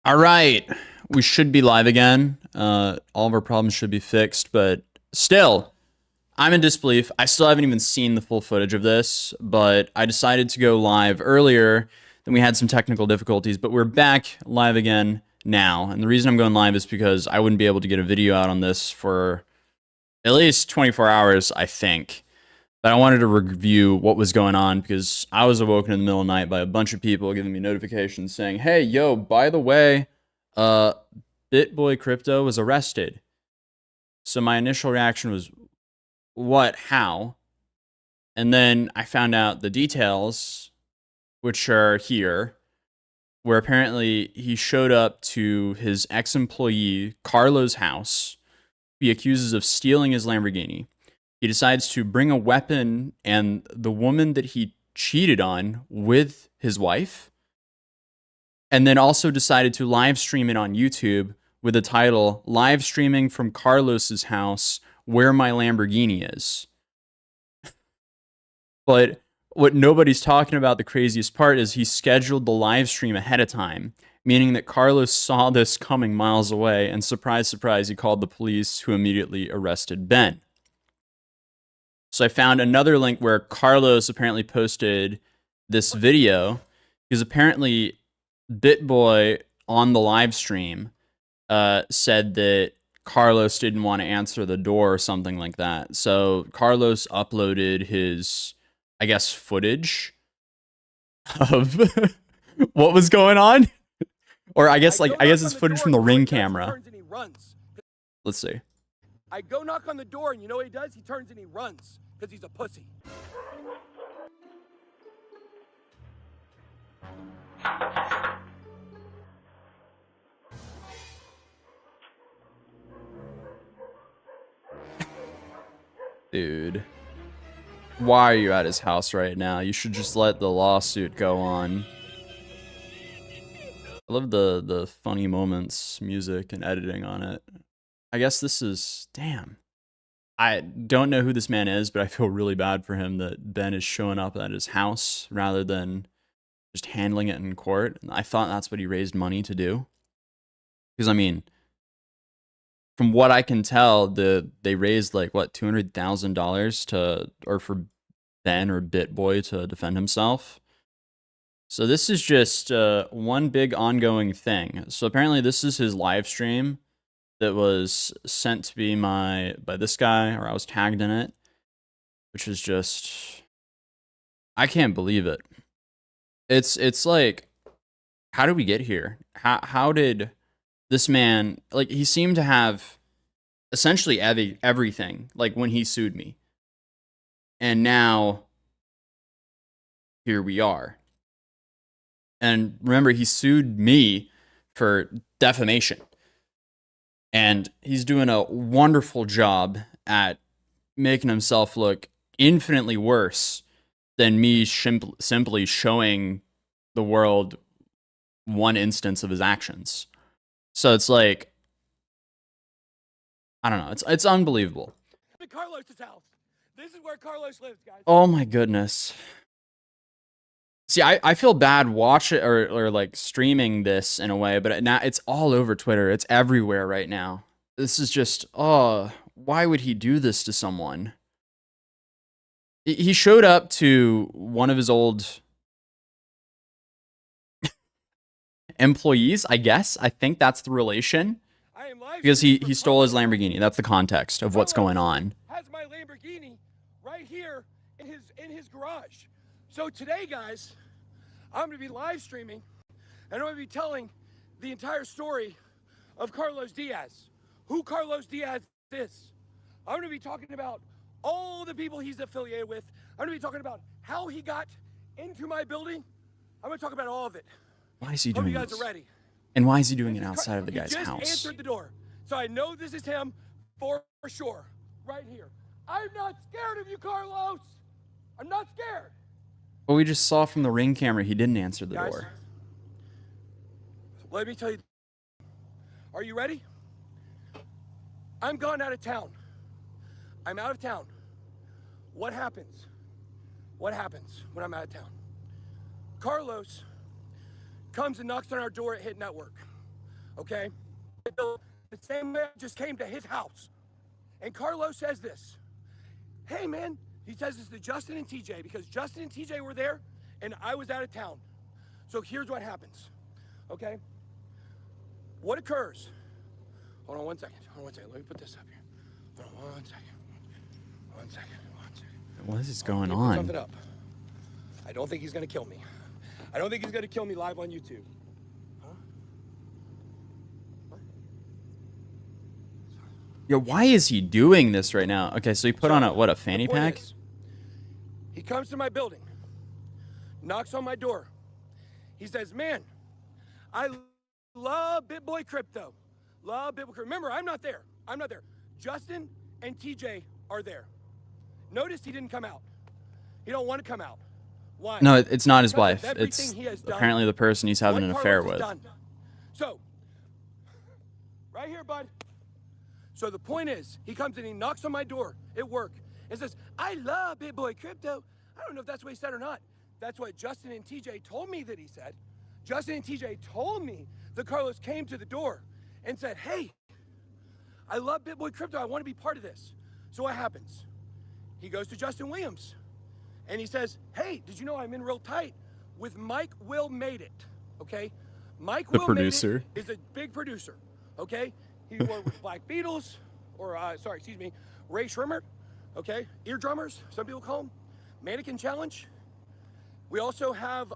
All right, we should be live again. All of our problems should be fixed, but still, I'm in disbelief. I still haven't even seen the full footage of this, but I decided to go live earlier. Then we had some technical difficulties, but we're back live again now. And the reason I'm going live is because I wouldn't be able to get a video out on this for at least 24 hours, I think. But I wanted to review what was going on because I was awoken in the middle of the night by a bunch of people giving me notifications saying, hey, yo, by the way, Bitboy Crypto was arrested. So my initial reaction was, what, how? And then I found out the details, which are here, where apparently he showed up to his ex-employee Carlo's house. He accuses of stealing his Lamborghini. He decides to bring a weapon and the woman that he cheated on with his wife, and then also decided to live stream it on YouTube with the title, Live Streaming from Carlos's House, Where My Lamborghini Is. But what nobody's talking about, the craziest part, is he scheduled the live stream ahead of time, meaning that Carlos saw this coming miles away, and surprise, surprise, he called the police, who immediately arrested Ben. So I found another link where Carlos apparently posted this video, because apparently Bitboy on the live stream said that Carlos didn't want to answer the door or something like that. So Carlos uploaded his, I guess, footage of what was going on. Or I guess it's footage from the Ring camera. Let's see. I go knock on the door, and you know what he does? He turns and he runs, because he's a pussy. Dude. Why are you at his house right now? You should just let the lawsuit go on. I love the funny moments, music, and editing on it. I guess this is... Damn. I don't know who this man is, but I feel really bad for him that Ben is showing up at his house rather than just handling it in court. I thought that's what he raised money to do. Because, I mean, from what I can tell, they raised, like, what, $200,000 for Ben or Bitboy to defend himself. So this is just one big ongoing thing. So apparently this is his live stream that was sent to be by this guy, or I was tagged in it, which is just, I can't believe it. It's like, how did we get here? How did this man, like, he seemed to have essentially everything, like, when he sued me. And now, here we are. And remember, he sued me for defamation. And he's doing a wonderful job at making himself look infinitely worse than me simply showing the world one instance of his actions. So it's like, I don't know. It's unbelievable. Carlos's house. This is where Carlos lives, guys. Oh my goodness. See, I feel bad watching or like streaming this in a way, but now it's all over Twitter. It's everywhere right now. This is just, oh, why would he do this to someone? He showed up to one of his old employees, I guess. I think that's the relation. Because he stole his Lamborghini. That's the context of what's going on. Has my Lamborghini right here in his garage. So today, guys, I'm going to be live streaming, and I'm going to be telling the entire story of Carlos Diaz, who Carlos Diaz is. I'm going to be talking about all the people he's affiliated with. I'm going to be talking about how he got into my building. I'm going to talk about all of it. Why is he doing this? Hope you guys are ready. And why is he doing it outside of the guy's house? He just answered the door, so I know this is him for sure, right here. I'm not scared of you, Carlos. I'm not scared. But we just saw from the Ring camera he didn't answer the door. Let me tell you. Are you ready? I'm gone out of town. I'm out of town. What happens? What happens when I'm out of town? Carlos comes and knocks on our door at Hit Network. okay? The same man just came to his house. And Carlos says this. Hey, man, he says this to Justin and TJ because Justin and TJ were there and I was out of town. So here's what happens, okay? What occurs? Hold on one second. Let me put this up here. Hold on one second. One second. What is going Put on? something up. I don't think he's gonna kill me. I don't think he's gonna kill me live on YouTube. Huh? What? Yo, why is he doing this right now? Okay, so he put on a fanny pack? He comes to my building, knocks on my door. He says, man, I love Bitboy Crypto. Love Bitboy Crypto. Remember, I'm not there. Justin and TJ are there. Notice he didn't come out. He don't want to come out. Why? No, it's not his wife. Because of It's everything he has done, apparently the person he's having an what affair Carlos with. has done. So, right here, bud. So the point is, he comes and he knocks on my door at work and says, I love Bitboy Crypto. I don't know if that's what he said or not. That's what Justin and TJ told me that he said. Justin and TJ told me that Carlos came to the door and said, hey, I love Bitboy Crypto. I want to be part of this. So what happens? He goes to Justin Williams and he says, hey, did you know I'm in real tight with Mike Will Made It, okay? Mike The Will producer. Made It is a big producer, okay? He worked with Black Beatles, or Ray Schrimmer, okay? Ear drummers, some people call them. Mannequin Challenge. We also have,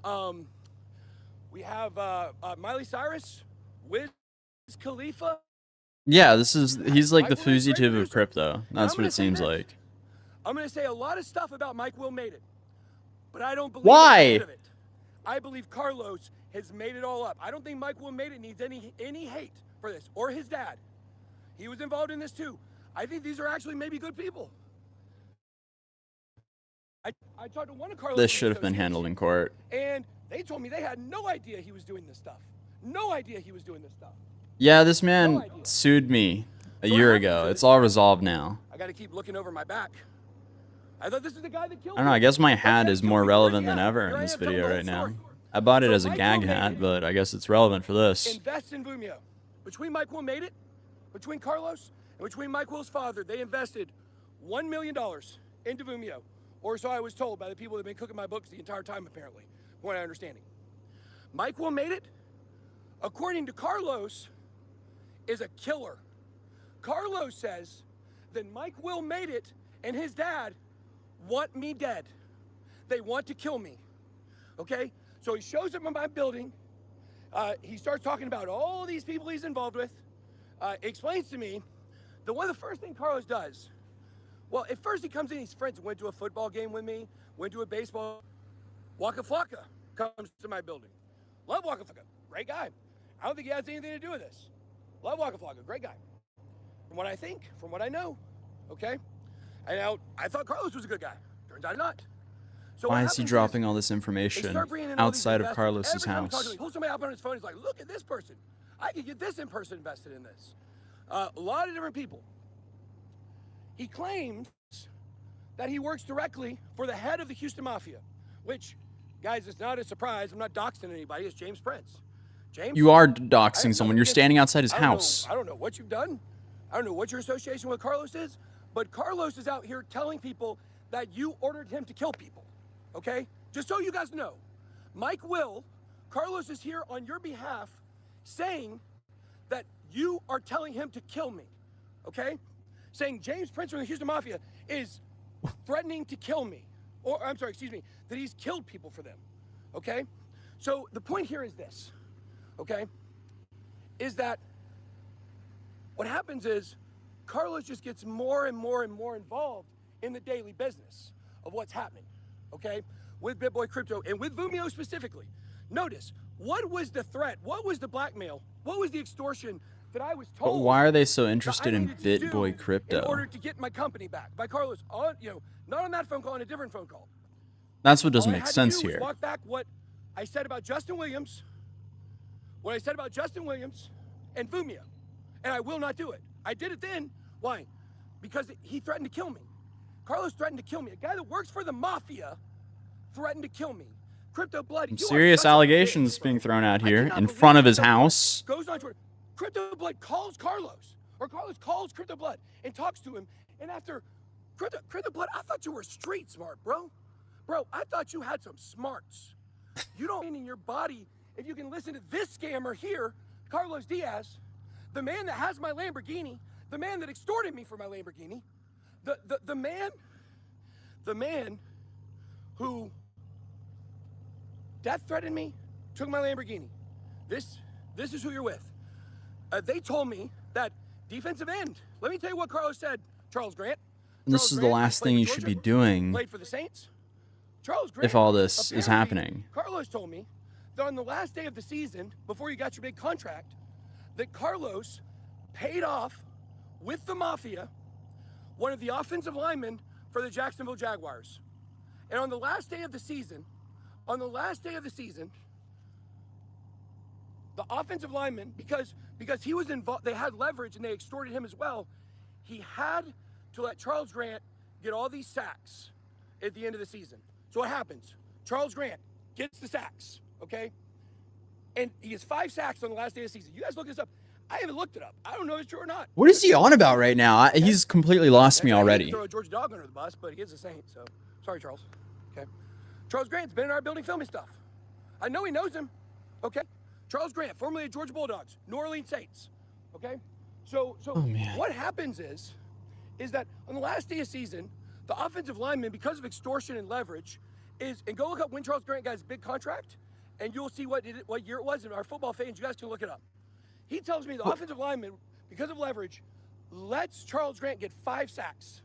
Miley Cyrus, Wiz Khalifa. Yeah, he's like the fugitive of crypto. That's what it seems like. I'm going to say a lot of stuff about Mike Will Made It, but I don't believe Why? any of it. I believe Carlos has made it all up. I don't think Mike Will Made It needs any hate for this, or his dad. He was involved in this too. I think these are actually maybe good people. I talked to one of Carlos. This should have been handled in court. And they told me they had no idea he was doing this stuff. No idea he was doing this stuff. Yeah, this man sued me a year ago. It's all resolved now. I got to keep looking over my back. I thought this is the guy that killed I don't know, me. I guess my hat is more relevant than ever in this video right now. I bought it as a gag hat, but I guess it's relevant for this. Invest in Vumio. Between Mike Will Made It, between Carlos, and between Mike Will's father, they invested $1 million into Vumio. Or so I was told by the people that have been cooking my books the entire time, apparently, from my understanding. Mike Will Made It, according to Carlos, is a killer. Carlos says that Mike Will Made It and his dad want me dead. They want to kill me, okay? So he shows up in my building. He starts talking about all these people he's involved with. Explains to me that one of the first things Carlos does, well, at first he comes in, he's friends, went to a football game with me, went to a baseball. Waka Flocka comes to my building. Love Waka Flocka, great guy. I don't think he has anything to do with this. Love Waka Flocka, great guy. From what I think, from what I know, okay? And now, I thought Carlos was a good guy. Turns out not. So why is he dropping all this information outside of Carlos's house? He pulls somebody up on his phone, he's like, look at this person. I could get this person invested in this. A lot of different people. He claims that he works directly for the head of the Houston Mafia, which, guys, it's not a surprise. I'm not doxing anybody. It's James Prince. James? You are doxing someone. You're standing outside his house. I don't know what you've done. I don't know what your association with Carlos is, but Carlos is out here telling people that you ordered him to kill people, okay? Just so you guys know. Mike Will, Carlos is here on your behalf saying that you are telling him to kill me, okay? Saying James Prince from the Houston Mafia is threatening to kill me. Or, I'm sorry, excuse me, that he's killed people for them, okay? So the point here is this, okay? Is that what happens is Carlos just gets more and more and more involved in the daily business of what's happening, okay? With Bitboy Crypto and with Vumio specifically. Notice, what was the threat? What was the blackmail? What was the extortion that I was told? But why are they so interested in Bitboy Crypto? In order to get my company back by Carlos, on, not on that phone call, on a different phone call. That's what doesn't All I make had sense to do was here. walk back what I said about Justin Williams, what I said about Justin Williams and Vumio, and I will not do it. I did it then. Why? Because he threatened to kill me. Carlos threatened to kill me. A guy that works for the Mafia threatened to kill me. Crypto Blood. Some serious allegations being thrown out here in front of his house. Goes on Twitter. Crypto Blood calls Carlos, or Carlos calls Crypto Blood and talks to him. And after Crypto Blood, I thought you were street smart, bro. Bro, I thought you had some smarts. You don't mean in your body if you can listen to this scammer here, Carlos Diaz, the man that has my Lamborghini, the man that extorted me for my Lamborghini, the man who death threatened me, took my Lamborghini. This is who you're with. They told me that defensive end. Let me tell you what Carlos said, Charles Grant. And this is the last thing you should be doing Played for the Saints. Charles Grant, if all this is happening. Carlos told me that on the last day of the season, before you got your big contract, that Carlos paid off with the Mafia one of the offensive linemen for the Jacksonville Jaguars. And on the last day of the season, the offensive lineman, because he was involved, they had leverage and they extorted him as well. He had to let Charles Grant get all these sacks at the end of the season. So what happens? Charles Grant gets the sacks, okay? And he has 5 sacks on the last day of the season. You guys look this up. I haven't looked it up. I don't know if it's true or not. What is he on about right now? He's completely lost me already. Throw a Georgia dog under the bus, but he is a Saint, so sorry, Charles. Okay. Charles Grant's been in our building filming stuff. I know he knows him. Okay. Charles Grant, formerly of Georgia Bulldogs, New Orleans Saints. Okay. So what happens is that on the last day of season, the offensive lineman, because of extortion and leverage, and go look up when Charles Grant got his big contract, and you'll see what year it was. And our football fans, you guys can look it up. He tells me the offensive lineman, because of leverage, lets Charles Grant get 5 sacks.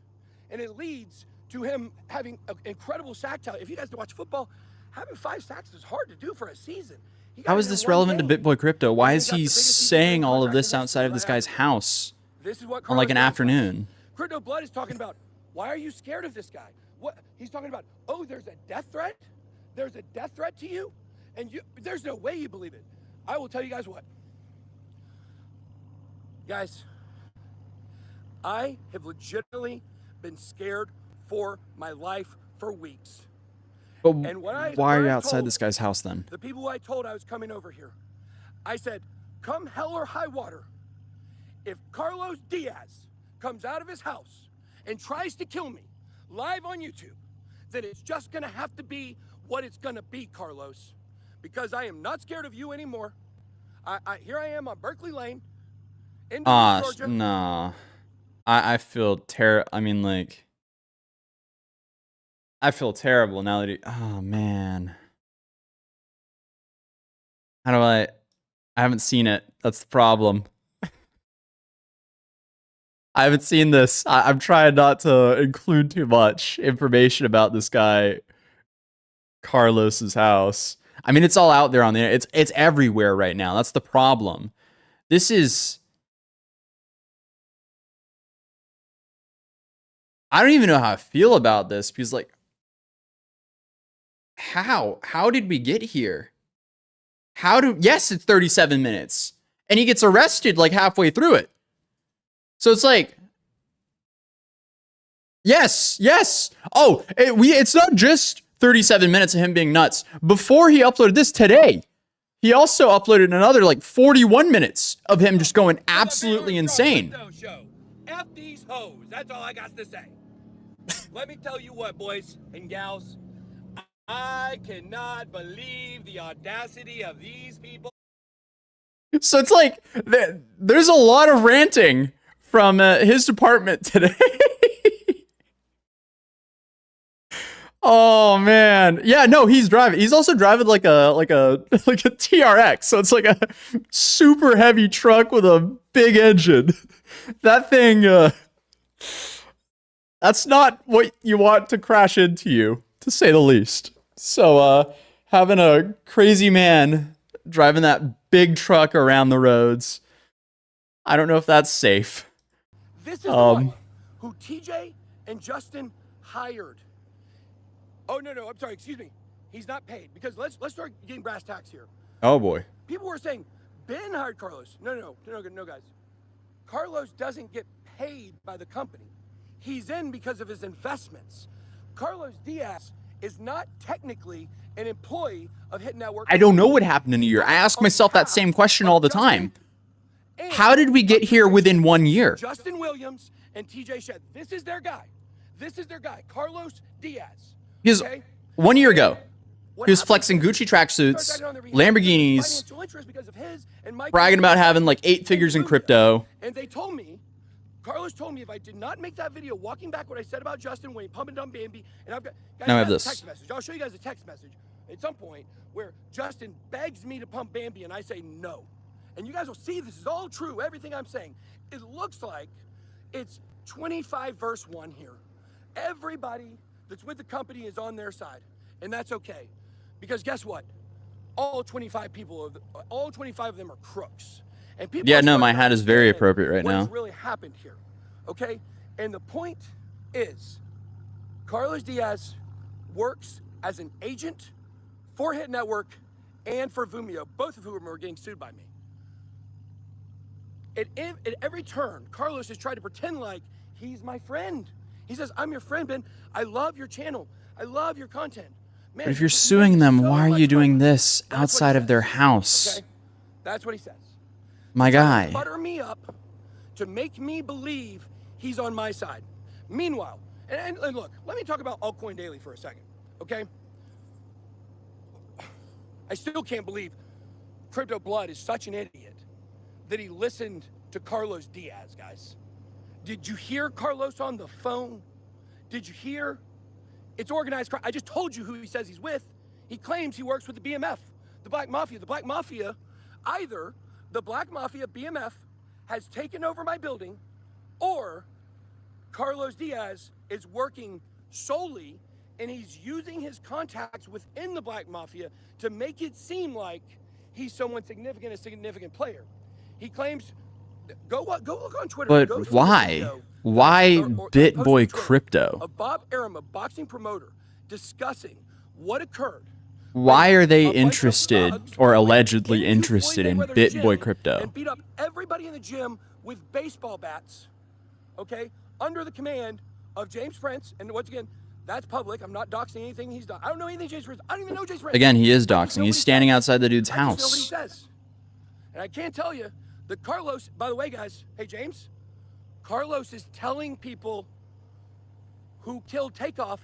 And it leads to him having an incredible sack talent. If you guys watch football, having 5 sacks is hard to do for a season. How is this relevant to Bitboy Crypto? Why is he saying all of this outside of this guy's house on like an afternoon? Crypto Blood is talking about, why are you scared of this guy? What he's talking about, oh, there's a death threat? There's a death threat to you? And there's no way you believe it. I will tell you guys what. Guys, I have legitimately been scared for my life for weeks. But why are you outside this guy's house then? The people who I told I was coming over here, I said, come hell or high water, if Carlos Diaz comes out of his house and tries to kill me live on YouTube, then it's just gonna have to be what it's gonna be, Carlos, because I am not scared of you anymore. Here I am on Berkeley Lane. Nah. I feel I feel terrible now that oh man. How do I haven't seen it. That's the problem. I haven't seen this. I'm trying not to include too much information about this guy, Carlos's house. I mean, it's all out there on the internet. It's everywhere right now. That's the problem. This is... I don't even know how I feel about this because, like, how did we get here? Yes, it's 37 minutes and he gets arrested like halfway through it. So it's like, yes. Oh, it's not just 37 minutes of him being nuts. Before he uploaded this today, he also uploaded another like 41 minutes of him just going absolutely insane. F these hoes. That's all I got to say. Let me tell you what, boys and gals. I cannot believe the audacity of these people. So it's like, there's a lot of ranting from his department today. Oh man. Yeah, no, he's driving. He's also driving like a TRX. So it's like a super heavy truck with a big engine. That thing, that's not what you want to crash into you, to say the least. So, having a crazy man driving that big truck around the roads, I don't know if that's safe. This is the one who TJ and Justin hired. Oh, no, I'm sorry, excuse me. He's not paid, because let's start getting brass tacks here. Oh, boy. People were saying, Ben hired Carlos. No, guys. Carlos doesn't get paid by the company. He's in because of his investments. Carlos Diaz is not technically an employee of Hit Network. I don't know what happened in a year. I ask myself that same question all the time. And How did we get here within 1 year? Justin Williams and TJ Shed. This is their guy. This is their guy, Carlos Diaz. Because Okay? 1 year ago, What he was happened flexing is, Gucci tracksuits, started on their behalf, Lamborghinis, financial interest because of his and Mike bragging about having like 8 figures in crypto. And they told me, Carlos told me if I did not make that video walking back what I said about Justin when he pumped and dumped Bambi, and I've got guys, Now I have got a this. text message. I'll show you guys a text message at some point where Justin begs me to pump Bambi and I say no. And you guys will see this is all true, everything I'm saying. It looks like it's 25 verse 1 here. Everybody that's with the company is on their side, and that's okay. Because guess what? All 25 of them are crooks. And people Yeah, are no, my starting to hat is very understand appropriate right now. What's really happened here, okay? And the point is, Carlos Diaz works as an agent for Hit Network and for Vumio, both of whom are getting sued by me. At every turn, Carlos has tried to pretend like he's my friend. He says, I'm your friend, Ben. I love your channel. I love your content. Man, But if you're you suing make them, so why are much you doing money. this That's what he outside of their says, house? Okay? That's what he says. My Trying to guy. butter me up to make me believe he's on my side. Meanwhile, and look, let me talk about Altcoin Daily for a second, okay? I still can't believe Crypto Blood is such an idiot that he listened to Carlos Diaz, guys. Did you hear Carlos on the phone? Did you hear? It's organized crime. I just told you who he says he's with. He claims he works with the BMF, the Black Mafia. The Black Mafia, either the Black Mafia BMF has taken over my building, or Carlos Diaz is working solely and he's using his contacts within the Black Mafia to make it seem like he's someone significant, a significant player. He claims, go look on Twitter. But go see the why? video, Why or post Bitboy on Twitter Crypto? of Bob Arum, a boxing promoter, discussing what occurred. Why are they A bunch of interested thugs or went allegedly into interested Floyd in Mayweather's Bitboy gym Crypto? and beat up everybody in the gym with baseball bats, okay, under the command of James Prince. And once again, that's public. I'm not doxing anything he's done. I don't know anything James Prince. I don't even know James Prince. Again, he is I just know doxing. what He's he standing says. outside the dude's I just know what he house. says. And I can't tell you that Carlos, by the way, guys, hey, James, Carlos is telling people who killed Takeoff,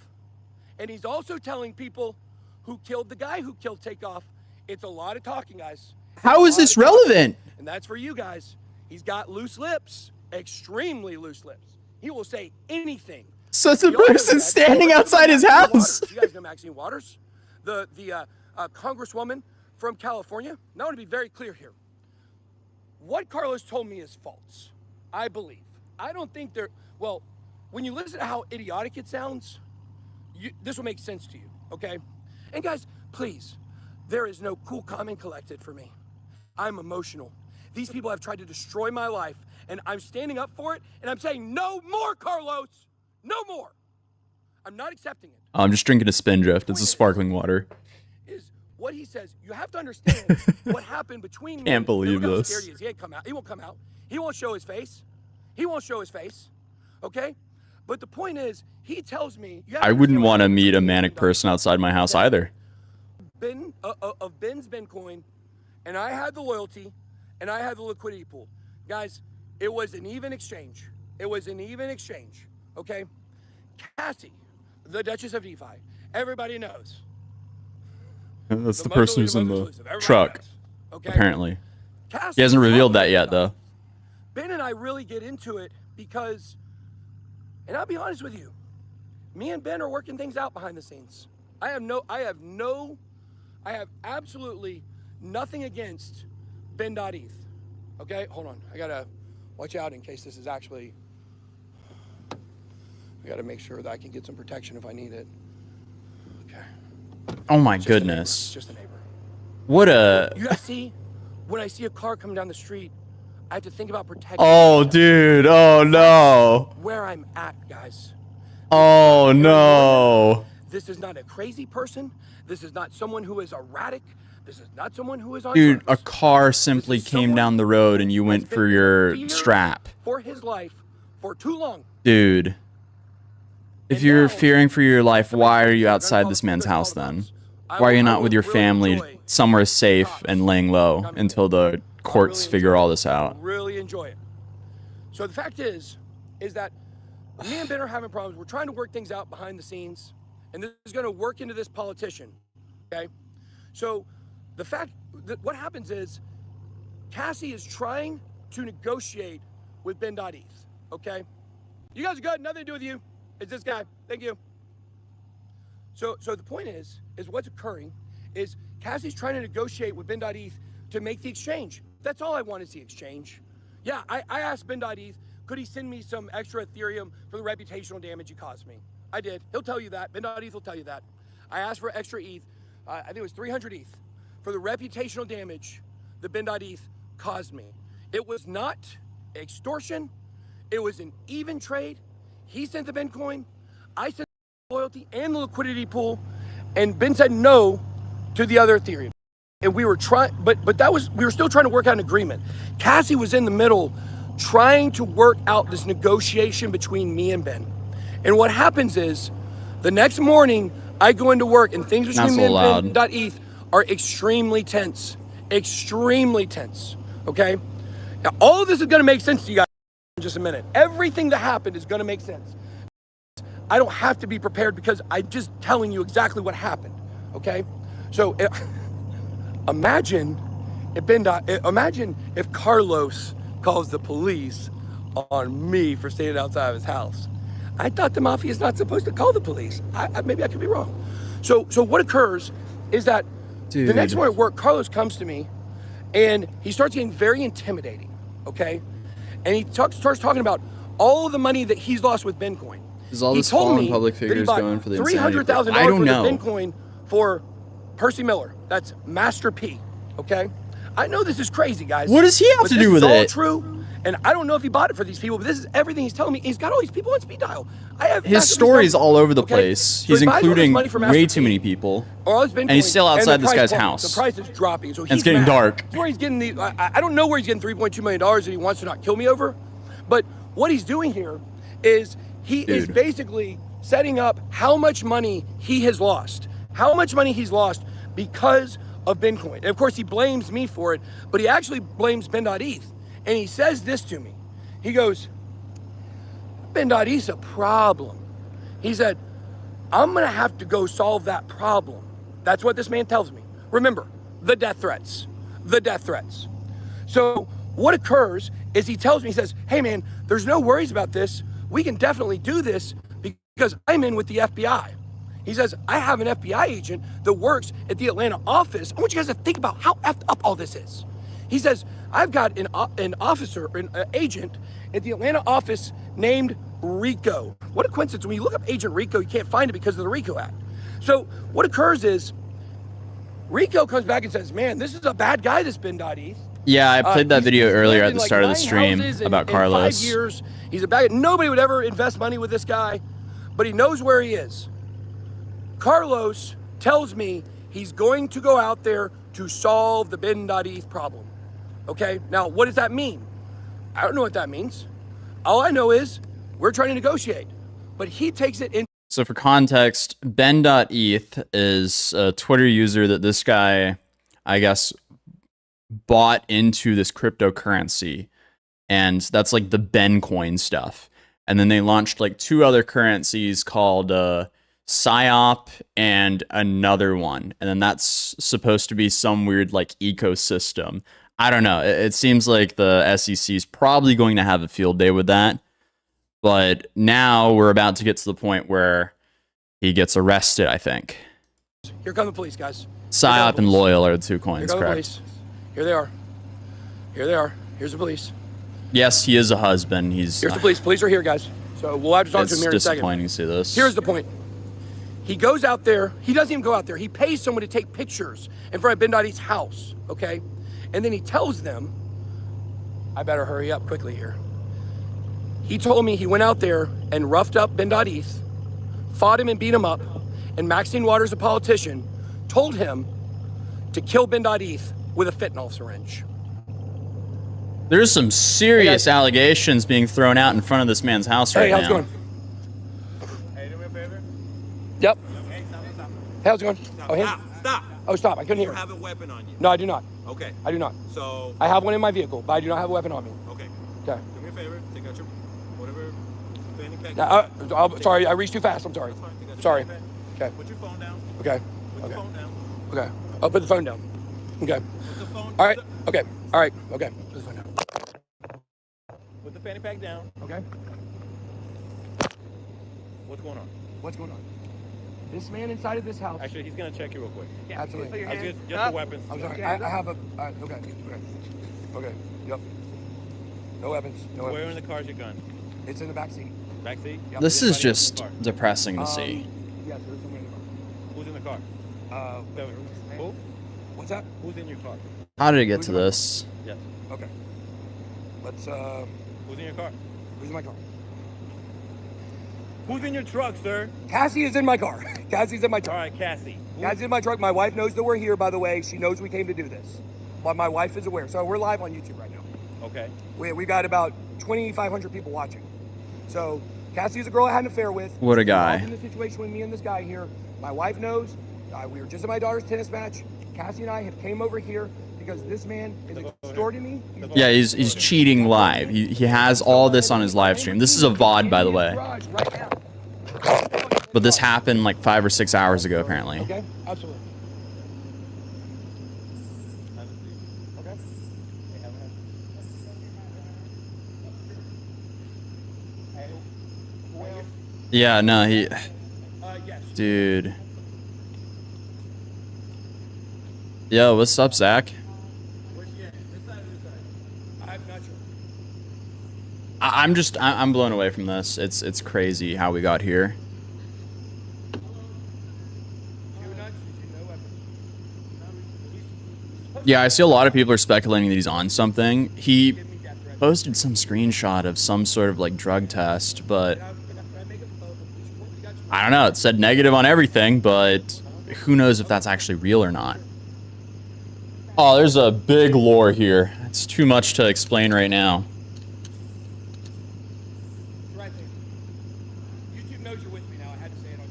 and he's also telling people who killed the guy who killed Takeoff. It's a lot of talking, guys. How is this relevant? And that's for you guys. He's got loose lips, extremely loose lips. He will say anything. So it's a You all know person that. standing outside his Maxine house. Waters. You guys know Maxine Waters, the congresswoman from California. Now I want to be very clear here. What Carlos told me is false, I believe. I don't think well, when you listen to how idiotic it sounds, this will make sense to you, okay? And guys, please, there is no cool, calm, and collected for me. I'm emotional. These people have tried to destroy my life, and I'm standing up for it, and I'm saying, no more, Carlos! No more! I'm not accepting it. I'm just drinking a Spindrift. It's a sparkling water. Is what he says. You have to understand what happened between me. Can't believe Look how this. scared he is. He ain't come out. He won't come out. He won't show his face. He won't show his face. Okay? But the point is, he tells me. I wouldn't want to meet a manic person outside my house either. Of Ben's Bitcoin, and I had the loyalty, and I had the liquidity pool. Guys, it was an even exchange. It was an even exchange. Okay? Cassie, the Duchess of DeFi, everybody knows. That's the most person who's in most the exclusive. Everybody truck, knows. Okay? apparently. Cassie He hasn't is revealed that probably yet, though. Ben and I really get into it because, and I'll be honest with you, me and Ben are working things out behind the scenes. I have absolutely nothing against Ben.eth. Okay, hold on. I gotta watch out in case this is actually, I gotta make sure that I can get some protection if I need it. Okay. Oh my Just a neighbor. goodness. Just a neighbor. What a... You see, when I see a car coming down the street, I have to think about protecting Oh, dude. Oh, no. where I'm at, guys. Oh, no. This is not a crazy person. This is not someone who is erratic. This is not someone who is on Dude, a drugs. car simply This is came someone down the road and you who went has for been your feared strap. for his life for too long. Dude. If And you're now, fearing for your life, why are you They're gonna outside call this the- man's they're gonna house call the then? cops. I Why are will- you I not will with your really family enjoy somewhere safe cops and laying low coming until the I courts really figure enjoy all this out? Really enjoy it. So the fact is that me and Ben are having problems. We're trying to work things out behind the scenes, and this is going to work into this politician, okay? So the fact that what happens is Cassie is trying to negotiate with Ben.eth, okay? You guys are good, nothing to do with you. It's this guy, thank you. So the point is what's occurring is Cassie's trying to negotiate with Ben.eth to make the exchange. That's all I want is the exchange. Yeah, I asked Ben.eth, could he send me some extra Ethereum for the reputational damage he caused me? I did. He'll tell you that. Ben.eth will tell you that. I asked for extra ETH. I think it was 300 ETH for the reputational damage that Ben.eth caused me. It was not extortion. It was an even trade. He sent the Ben coin. I sent the loyalty and the liquidity pool. And Ben said no to the other Ethereum. And we were trying, but we were still trying to work out an agreement. Cassie was in the middle trying to work out this negotiation between me and Ben. And what happens is the next morning I go into work and things between me and Ben.eth are extremely tense, okay? Now all of this is gonna make sense to you guys in just a minute. Everything that happened is gonna make sense. I don't have to be prepared because I'm just telling you exactly what happened, okay? So imagine if Carlos calls the police on me for staying outside of his house. I thought the Mafia is not supposed to call the police. Maybe I could be wrong. So what occurs is that the next morning at work, Carlos comes to me and he starts getting very intimidating, okay? And he starts talking about all of the money that he's lost with Bitcoin. Is all this fallen public figures going for the $300,000 I don't know. worth of Bitcoin for Percy Miller. That's Master P, okay? I know this is crazy, guys. What does he have to do with it? This is all true, and I don't know if he bought it for these people, but this is everything he's telling me. He's got all these people on speed dial. His story's all over the place. He's including way too many people, and he's still outside this guy's house. The price is dropping, so he's it's getting dark. Where he's getting the, I don't know where he's getting $3.2 million that he wants to not kill me over, but what he's doing here is he is basically setting up how much money he has lost, how much money he's lost because of Bitcoin. And of course he blames me for it, but he actually blames Ben.eth. And he says this to me. He goes, Ben.eth's a problem. He said, I'm gonna have to go solve that problem. That's what this man tells me. Remember, the death threats. So what occurs is he tells me, he says, hey man, there's no worries about this. We can definitely do this because I'm in with the FBI. He says, I have an FBI agent that works at the Atlanta office. I want you guys to think about how effed up all this is. He says, I've got an agent at the Atlanta office named Rico. What a coincidence. When you look up Agent Rico, you can't find it because of the RICO Act. So what occurs is Rico comes back and says, man, this is a bad guy, this Ben.eth. Yeah, I played that video earlier at the start of the stream about Carlos. In 5 years, he's a bad guy. Nobody would ever invest money with this guy, but he knows where he is. Carlos tells me he's going to go out there to solve the Ben.eth problem. Okay, now what does that mean? I don't know what that means. All I know is we're trying to negotiate, but he takes it in. So for context, Ben.eth is a Twitter user that this guy, I guess, bought into this cryptocurrency, and that's like the Ben coin stuff. And then they launched like 2 other currencies called PSYOP and another one, and then that's supposed to be some weird like ecosystem. I don't know. It seems like the SEC is probably going to have a field day with that, but now we're about to get to the point where he gets arrested, I think. Here come the police, guys. PSYOP and Loyal are the 2 coins, Here come correct? The police. Here they are. Here they are. Here's the police. Yes, he is a husband. Here's the police. Police are here, guys. So we'll have to talk to him here in a second. It's disappointing to see this. Here's the point. He goes out there. He doesn't even go out there. He pays someone to take pictures in front of Ben.eth's house, okay? And then he tells them, I better hurry up quickly here. He told me he went out there and roughed up Ben.eth, fought him and beat him up, and Maxine Waters, a politician, told him to kill Ben.eth with a fentanyl syringe. There's some serious allegations being thrown out in front of this man's house right now. Hey, how's it going? Hey, do me a favor? Yep. Hey, stop. Hey, how's it going? Stop. Oh, him? Stop. Oh, stop. I couldn't hear. You have a weapon on you. No, I do not. Okay. I do not. So. I have one in my vehicle, but I do not have a weapon on me. Okay. Okay. Do me a favor. Take out your whatever fanny pack. Sorry, I reached too fast. I'm sorry. That's fine. Take out your Sorry. fanny pack. Okay. Put your phone down. Okay. Put your phone down. Okay. I'll put the phone down. Okay. Put the phone. All right. Okay. All right. Okay. Put the phone down. Put the fanny pack down. Okay. What's going on? What's going on? This man inside of this house. Actually, he's gonna check you real quick. Yeah, absolutely. Just the weapons. I'm sorry. I have a. Okay. Okay. Yep. No weapons. No weapons. Where in the car is your gun? It's in the back seat. Back seat? Yep. This is Anybody else in just the car? depressing to see. Yes, there's someone in the car. Who's in the car? Who? What's that? Who's in your car? How did it get to this? Yes. Okay. Let's. Who's in your car? Who's in my car? Who's in your truck, sir? Cassie is in my car. Cassie's in my truck. All right, Cassie. Cassie's in my truck. My wife knows that we're here, by the way. She knows we came to do this. But my wife is aware. So we're live on YouTube right now. Okay. We got about 2,500 people watching. So Cassie is a girl I had an affair with. What a She's guy. involved in the situation with me and this guy here. My wife knows. We were just at my daughter's tennis match. Cassie and I have came over here because this man is extorting me. Yeah, he's cheating live. He has all this on his live stream. This is a VOD, by the way. But this happened like 5 or 6 hours ago, apparently. Okay, absolutely. Okay. Yeah, no, he... Yes. Dude. Yo, what's up, Zach? Where's he at? This side or this side? I'm not sure. I'm blown away from this. It's crazy how we got here. Yeah, I see a lot of people are speculating that he's on something. He posted some screenshot of some sort of like drug test, but I don't know. It said negative on everything, but who knows if that's actually real or not. Oh, there's a big lore here. It's too much to explain right now. Right there. YouTube knows you're with me now. I had to say it on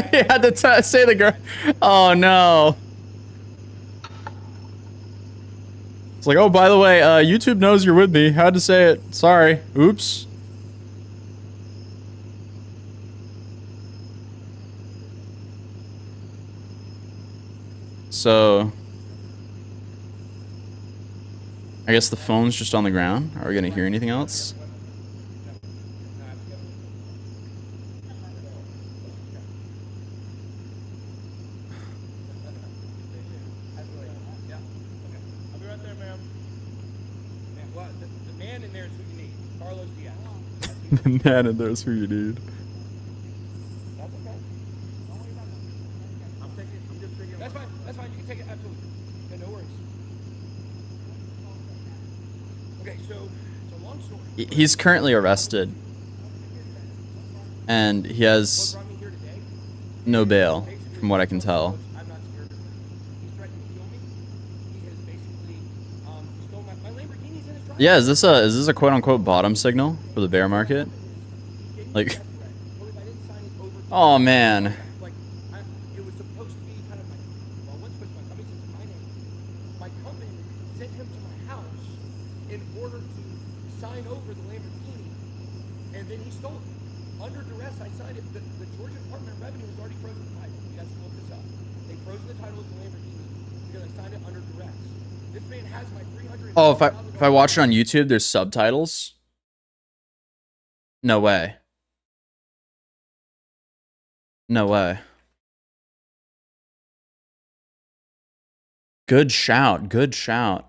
YouTube. You had to say the girl. Oh no. It's like, oh, by the way, YouTube knows you're with me. Had to say it. Sorry. Oops. So, I guess the phone's just on the ground. Are we gonna hear anything else? Man, and there's who you need. That's okay. Don't worry about it. I'm just figuring. That's fine. That's fine. You can take it. Absolutely. Yeah, no worries. Okay, so it's a long story. He's currently arrested. And he has no bail, from what I can tell. I'm not scared. He's threatened to kill me. He has basically stole my Lamborghini's in his driveway. Yeah, is this a quote unquote bottom signal for the bear market? Like, oh man. Like, it was supposed to be kind of like, well, what's supposed to be coming into my name? My company sent him to my house in order to sign over the Lamborghini, and then he stole it. Under duress, I signed it. The Georgia Department of Revenue has already frozen the title. You guys can look this up. They frozen the title of the Lamborghini because I signed it under duress. This man has my 300. Oh, if I watch it on YouTube, there's subtitles? No way. No way. Good shout. Good shout.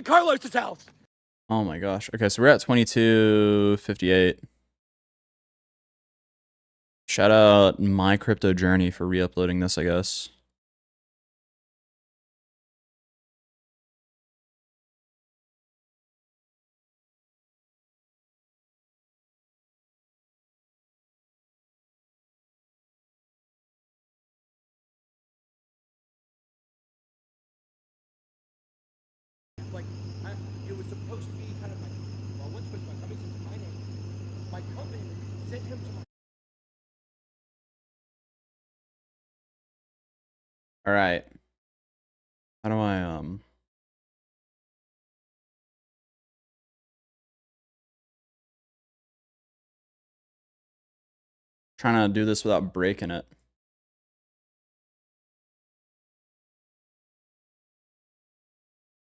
Carlos's house. Oh my gosh. Okay, so we're at 22:58. Shout out My Crypto Journey for re-uploading this, I guess. All right. How do I trying to do this without breaking it?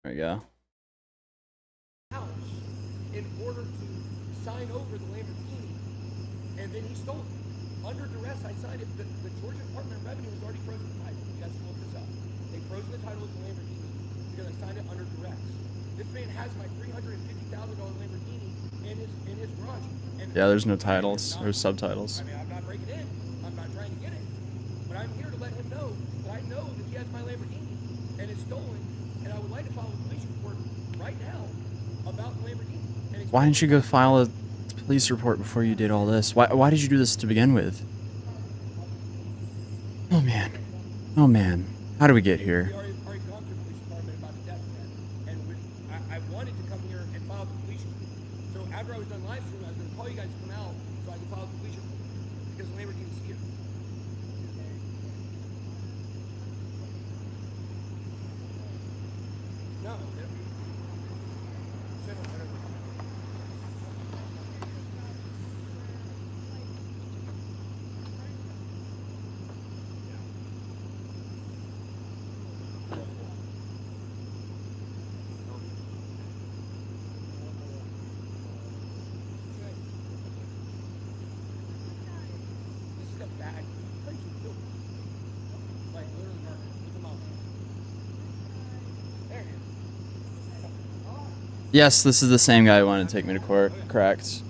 There we go. In order to sign over the Lamborghini, and then he stole it. Under duress, I signed it. The Georgia Department of Revenue has already frozen the title. You guys can look this up. They frozen the title of the Lamborghini because I signed it under duress. This man has my $350,000 Lamborghini in his garage. And Yeah, there's no titles or subtitles. I mean, I'm not breaking in. I'm not trying to get it. But I'm here to let him know that I know that he has my Lamborghini and it's stolen. And I would like to file a police report right now about the Lamborghini. Why didn't you go file a police report before you did all this? Why did you do this to begin with? Oh man. Oh man. How do we get here? We already gone through the police department about a death threat. And I wanted to come here and file the police report. So after I was done live streaming, I was going to call you guys to come out so I can file the police report. Because the Lamborghini's here. No. Yes, this is the same guy who wanted to take me to court. Correct.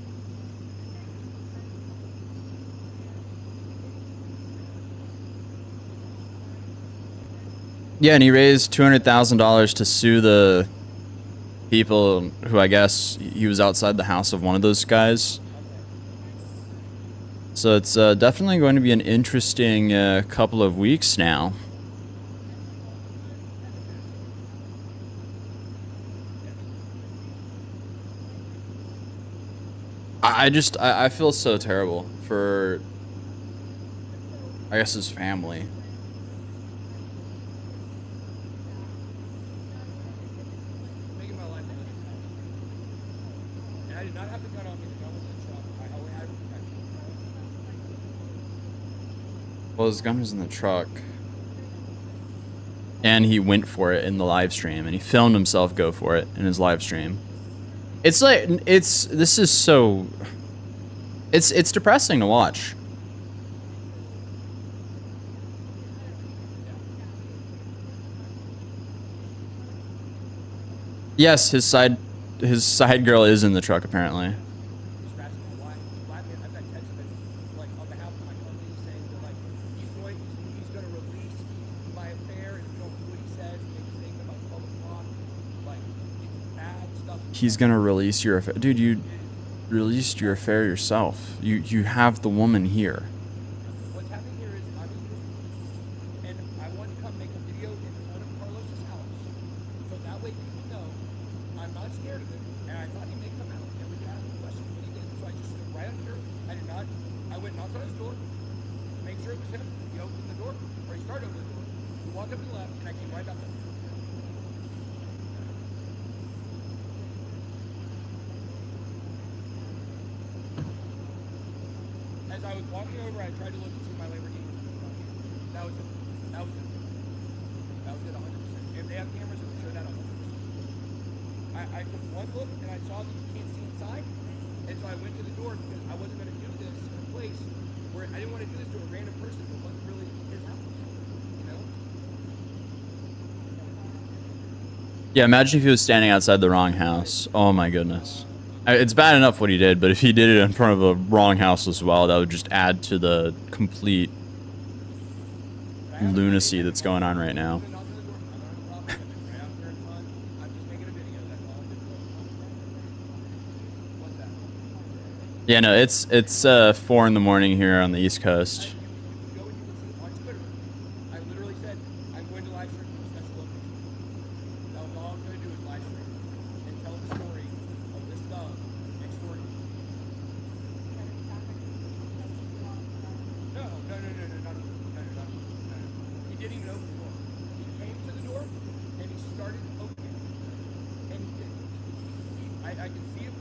Yeah, and he raised $200,000 to sue the people who I guess he was outside the house of one of those guys. So it's definitely going to be an interesting couple of weeks now. I feel so terrible for, I guess, his family. Making my life better. And I did not have the gun on me. The gun was in the truck. I only had protection. Well, his gun was in the truck. And he went for it in the live stream, and he filmed himself go for it in his live stream. It's like, this is so, it's depressing to watch. Yes, his side girl is in the truck apparently. He's gonna release your affair. Dude, you released your affair yourself. You have the woman here. What's happening here is I'm in this, and I want to come make a video in front of Carlos's house, so that way people know I'm not scared of it, and I thought he may come out and we could ask him questions when he did. So I just stood right up here. I went and knocked on his door to make sure it was him. He opened the door, or he started opening the door. He walked up to the left, and I came right back up. As I was walking over, I tried to look and see my Lamborghini. That was it. That was it. That was it 100%. If they have cameras, it will show that 100%. I took one look and I saw that you can't see inside. And so I went to the door because I wasn't going to do this in a place where I didn't want to do this to a random person who wasn't really his house. You know? Yeah, imagine if he was standing outside the wrong house. Oh my goodness. It's bad enough what he did, but if he did it in front of a wrong house as well, that would just add to the complete lunacy that's going on right now. Yeah, no, it's 4 in the morning here on the East Coast. I literally said, I'm going to live stream from a special location. That was all I'm going to do is live stream and tell the story of this thug extorting. No. He didn't even open the door. I can see it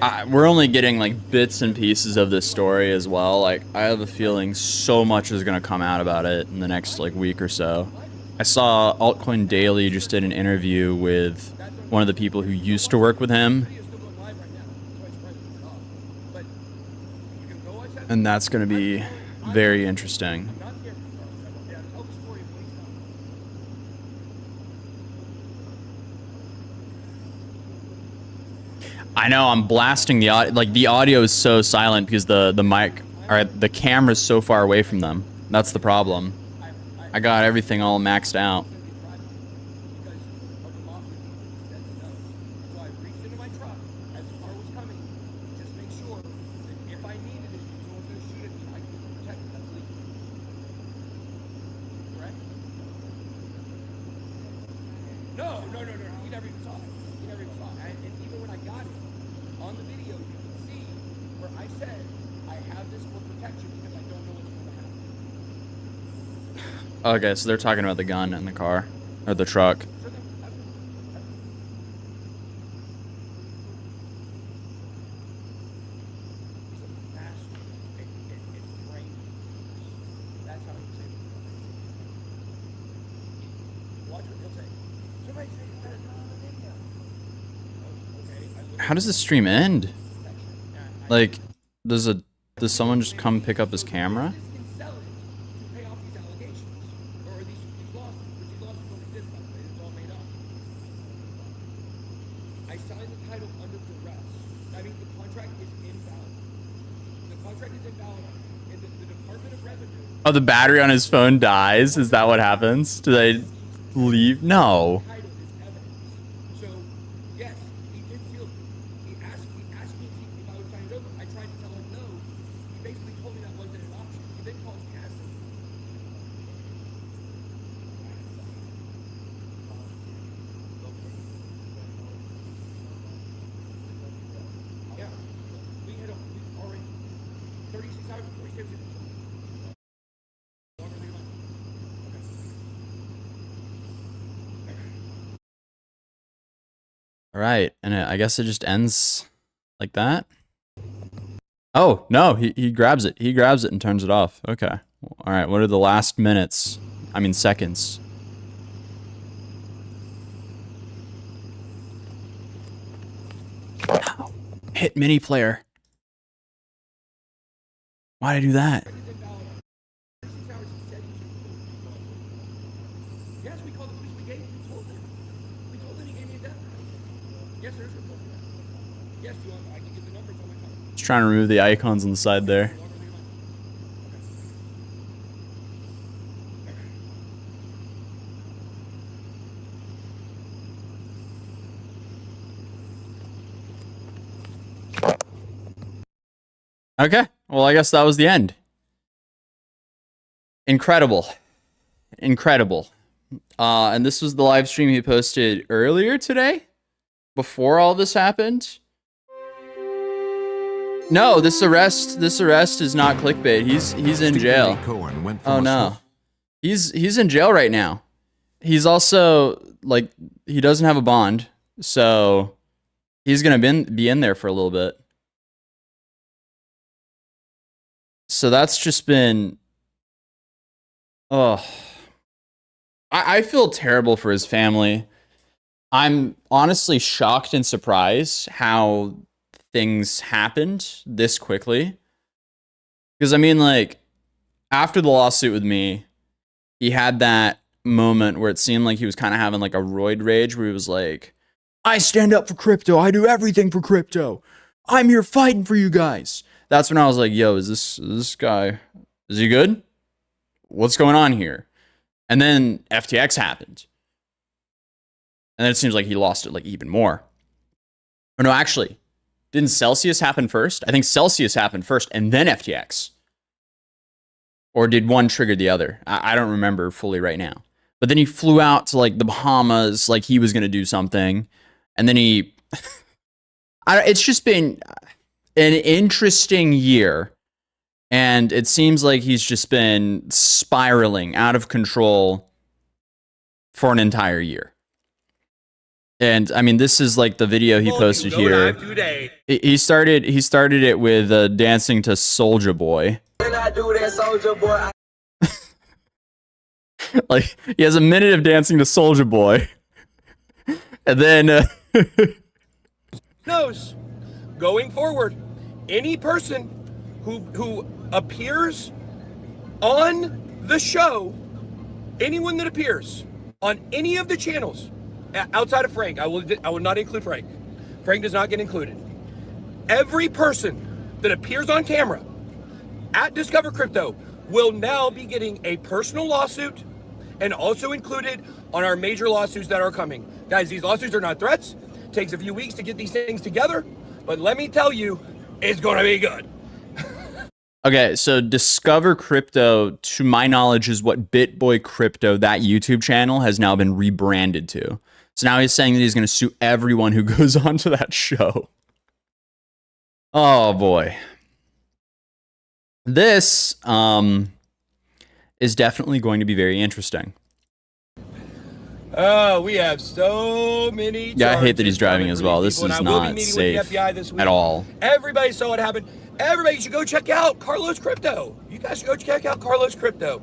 was him. We're only getting like bits and pieces of this story as well. Like, I have a feeling so much is gonna come out about it in the next like week or so. I saw Altcoin Daily just did an interview with one of the people who used to work with him, and that's gonna be very interesting. I know, I'm blasting the audio. Like, the audio is so silent because the mic, or the camera's so far away from them. That's the problem. I got everything all maxed out. Okay, so they're talking about the gun in the car, or the truck. How does this stream end? Like, does someone just come pick up his camera? I signed the title under duress. That means the contract is invalid. The contract is invalid. And the Department of Revenue... Oh, the battery on his phone dies? Is that what happens? Do they leave? No. So, yes, he did feel... He asked me if I would sign it over. I tried to tell him no. He basically told me that wasn't an option. He then calls Cassie. Yeah. We already... 36 hours before he said it. All right, and I guess it just ends like that. Oh, no, he grabs it. He grabs it and turns it off. Okay. All right, what are the last minutes? I mean, seconds. Ow. Hit mini player. Why'd I do that? Yes, we called the police. We told them. We told them he gave me a death threat. Yes, there's a report for that. Yes, you want, I can give the numbers on my phone. Just trying to remove the icons on the side there. Okay, well, I guess that was the end. Incredible. Incredible. And this was the live stream he posted earlier today, before all this happened. No, this arrest is not clickbait. He's in jail. Oh no. He's in jail right now. He's also, like, he doesn't have a bond, so he's gonna be in there for a little bit. So that's just been, oh, I feel terrible for his family. I'm honestly shocked and surprised how things happened this quickly. Because, I mean, like, after the lawsuit with me, he had that moment where it seemed like he was kind of having like a roid rage where he was like, I stand up for crypto. I do everything for crypto. I'm here fighting for you guys. That's when I was like, yo, is this guy, is he good? What's going on here? And then FTX happened. And then it seems like he lost it like even more. Or no, actually, didn't Celsius happen first? I think Celsius happened first and then FTX. Or did one trigger the other? I don't remember fully right now. But then he flew out to like the Bahamas like he was going to do something. And then he... it's just been an interesting year. And it seems like he's just been spiraling out of control for an entire year. And I mean, this is like the video he posted Go here. live today. He started it with dancing to Soulja Boy. When I do that, Soulja Boy, Like, he has a minute of dancing to Soulja Boy. And then Knows, going forward, any person who appears on the show, anyone that appears on any of the channels outside of Frank, I will not include Frank. Frank does not get included. Every person that appears on camera at Discover Crypto will now be getting a personal lawsuit and also included on our major lawsuits that are coming. Guys, these lawsuits are not threats. It takes a few weeks to get these things together, but let me tell you, it's gonna be good. okay, so Discover Crypto, to my knowledge, is what Bitboy Crypto, that YouTube channel, has now been rebranded to. So now he's saying that he's going to sue everyone who goes onto that show. Oh boy. This is definitely going to be very interesting. Oh, we have so many. Yeah, I hate that he's driving as well. This people, is and I will be not meeting with the safe FBI this week. at all. Everybody saw what happened. Everybody should go check out Carlos Crypto. You guys should go check out Carlos Crypto.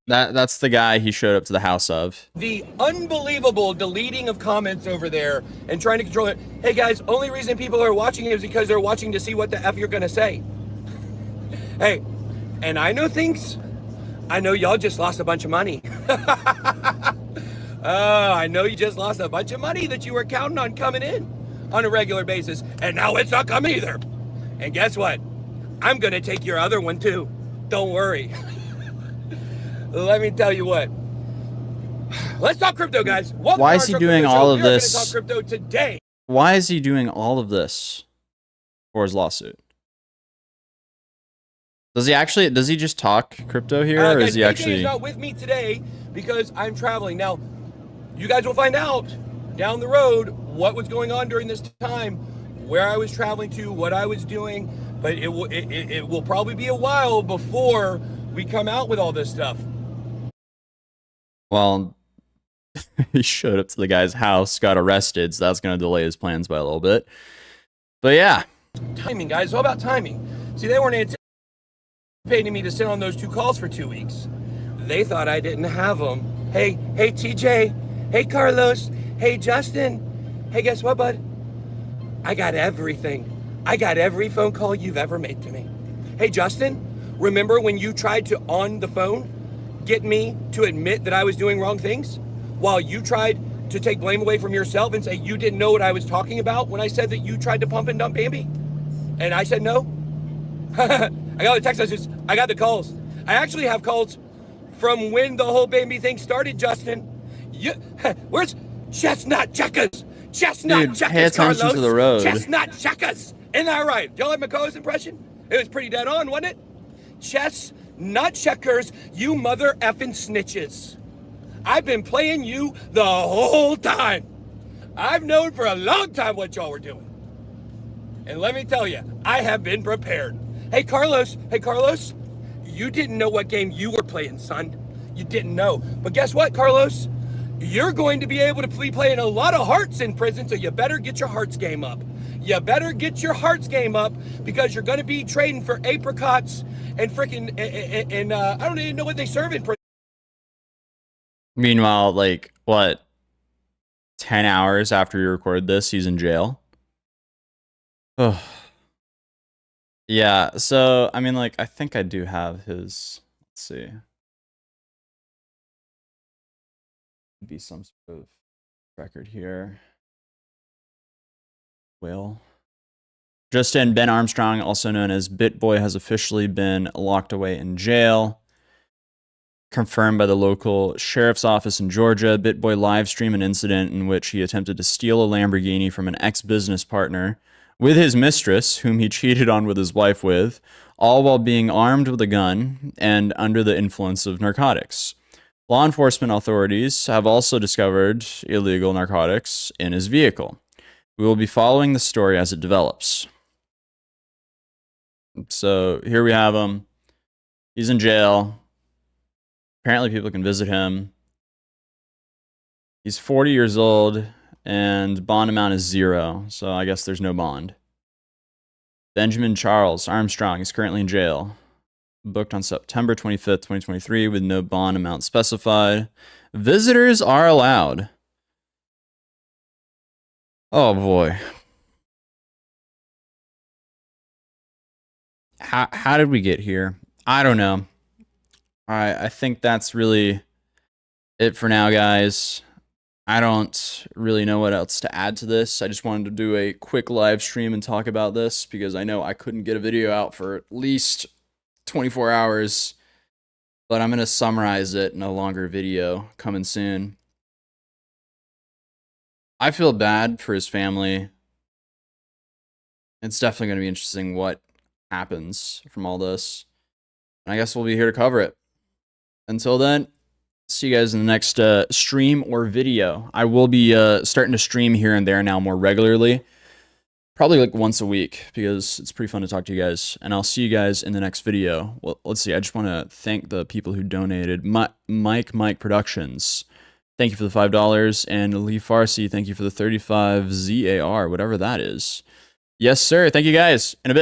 That's the guy he showed up to the house of. The unbelievable deleting of comments over there and trying to control it. Hey guys, only reason people are watching it is because they're watching to see what the F you're gonna say. Hey, and I know things. I know y'all just lost a bunch of money. I know you just lost a bunch of money that you were counting on coming in on a regular basis, and now it's not coming either. And guess what? I'm gonna take your other one too. Don't worry. Let me tell you what. Let's talk crypto, guys. Welcome Why to is he our doing crypto all show. of We are this? gonna talk crypto today. Why is he doing all of this for his lawsuit? Does he just talk crypto here, or Guys, is he AJ actually... is not with me today because I'm traveling. Now, you guys will find out down the road what was going on during this time, where I was traveling to, what I was doing, but it will probably be a while before we come out with all this stuff. Well, he showed up to the guy's house, got arrested, so that's going to delay his plans by a little bit. But yeah. Timing, guys. It's all about timing. See, they weren't anticipating me to sit on those 2 calls for 2 weeks. They thought I didn't have them. Hey, TJ. Hey, Carlos. Hey, Justin. Hey, guess what, bud? I got everything. I got every phone call you've ever made to me. Hey, Justin, remember when you tried to, on the phone, get me to admit that I was doing wrong things? While you tried to take blame away from yourself and say you didn't know what I was talking about when I said that you tried to pump and dump Bambi? And I said no? I got the text messages. I got the calls. I actually have calls from when the whole Bambi thing started, Justin. Where's Chestnut Checkers? Chestnut Dude, Checkers, pay attention Carlos. to the road. Chestnut Checkers. Isn't that right? Y'all like McCoy's impression? It was pretty dead on, wasn't it? Chestnut Checkers, you mother effing snitches. I've been playing you the whole time. I've known for a long time what y'all were doing. And let me tell you, I have been prepared. Hey, Carlos, you didn't know what game you were playing, son. You didn't know. But guess what, Carlos? You're going to be able to be playing a lot of hearts in prison, so you better get your hearts game up. You better get your hearts game up because you're going to be trading for apricots and freaking, and I don't even know what they serve in prison. Meanwhile, like, what? 10 hours after you record this, he's in jail? Oh. Yeah, so, I mean, like, I think I do have his... Let's see. Be some sort of record here. Will. Justin Ben Armstrong, also known as Bitboy, has officially been locked away in jail. Confirmed by the local sheriff's office in Georgia, Bitboy livestreamed an incident in which he attempted to steal a Lamborghini from an ex-business partner with his mistress, whom he cheated on with his wife with, all while being armed with a gun and under the influence of narcotics. Law enforcement authorities have also discovered illegal narcotics in his vehicle. We will be following the story as it develops. So here we have him. He's in jail. Apparently people can visit him. He's 40 years old. and bond amount is 0. So I guess there's no bond. Benjamin Charles Armstrong is currently in jail. Booked on September 25th, 2023 with no bond amount specified. Visitors are allowed. Oh boy. How did we get here? I don't know. I think that's really it for now, guys. I don't really know what else to add to this. I just wanted to do a quick live stream and talk about this because I know I couldn't get a video out for at least 24 hours, but I'm going to summarize it in a longer video coming soon. I feel bad for his family. It's definitely going to be interesting what happens from all this. And I guess we'll be here to cover it. Until then, see you guys in the next stream or video. I will be starting to stream here and there now more regularly. Probably like once a week because it's pretty fun to talk to you guys. And I'll see you guys in the next video. Well, let's see. I just want to thank the people who donated. Mike Productions. Thank you for the $5. And Lee Farsi, thank you for the 35 ZAR, whatever that is. Yes, sir. Thank you guys. In a bit.